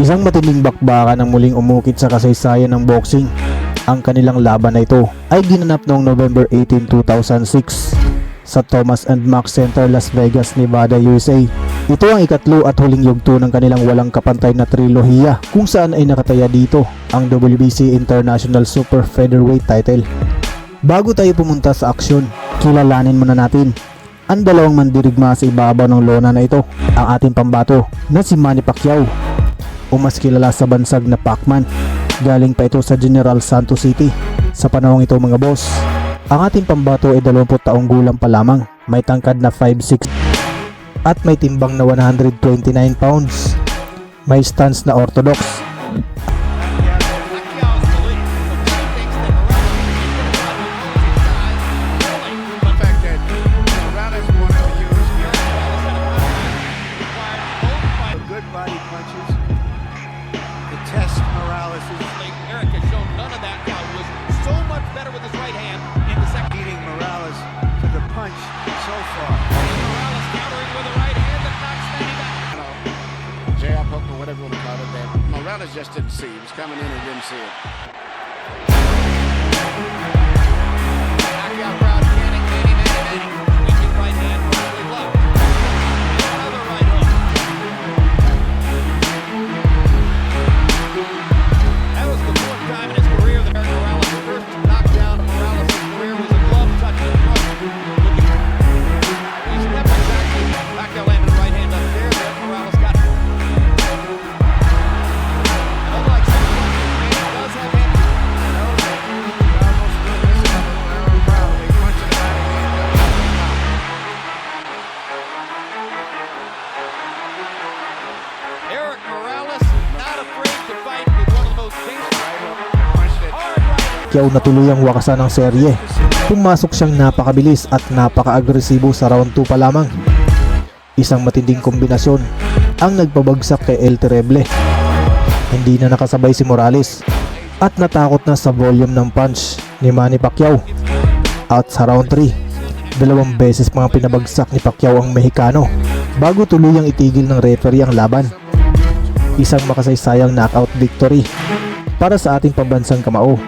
Isang matinding bakbakan ang muling umukit sa kasaysayan ng boxing. Ang kanilang laban na ito ay ginanap noong November 18, 2006 sa Thomas and Mack Center, Las Vegas, Nevada, USA. Ito ang ikatlo at huling yugto ng kanilang walang kapantay na trilohiya kung saan ay nakataya dito ang WBC International Super Featherweight title. Bago tayo pumunta sa aksyon, kilalanin muna natin ang dalawang mandirigma sa ibabaw ng lona na ito. Ang ating pambato na si Manny Pacquiao, o mas kilala sa bansag na Pacman. Galing pa ito sa General Santos City. Sa panahong ito mga boss, ang ating pambato ay 20 taong gulang pa lamang, may tangkad na 5'6" at may timbang na 129 pounds. May stance na orthodox. Morales just didn't see. He was coming in and didn't see it. Pacquiao crowd chanting, Manny, Manny, Manny. Sweeping right hand, perfectly blocked. Another right hook. That was the fourth time in his career that Morales' first knockdown of Morales' career was a glove touch in front. He stepped exactly. Pacquiao landed a right hand up there. Then Morales got it. Pacquiao na tuluyang wakasan ng serye. Pumasok siyang napakabilis at napaka-agresibo sa round 2 pa lamang. Isang matinding kombinasyon ang nagpabagsak kay El Terrible. Hindi na nakasabay si Morales at natakot na sa volume ng punch ni Manny Pacquiao. At sa round 3, 2 beses mga pinabagsak ni Pacquiao ang Mexicano bago tuluyang itigil ng referee ang laban. Isang makasaysayang knockout victory para sa ating pambansang kamao.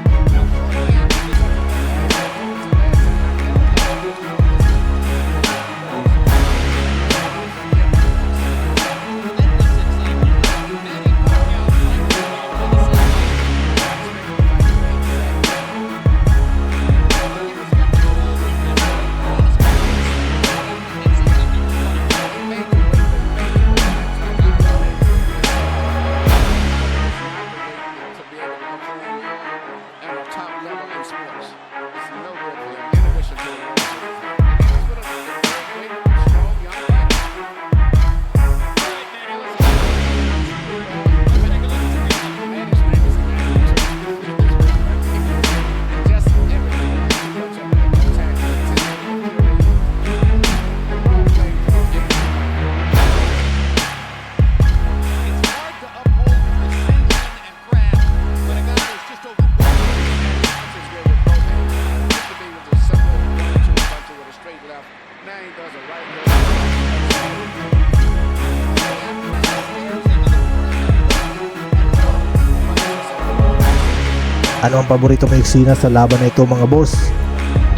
Ano ang paborito mo eksena sa laban na ito mga boss?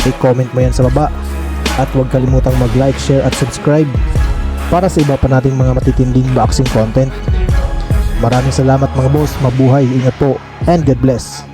I-comment mo yan sa baba. At huwag kalimutang mag-like, share at subscribe para sa iba pa nating mga matitinding boxing content. Maraming salamat mga boss, mabuhay, ingat po, and God bless.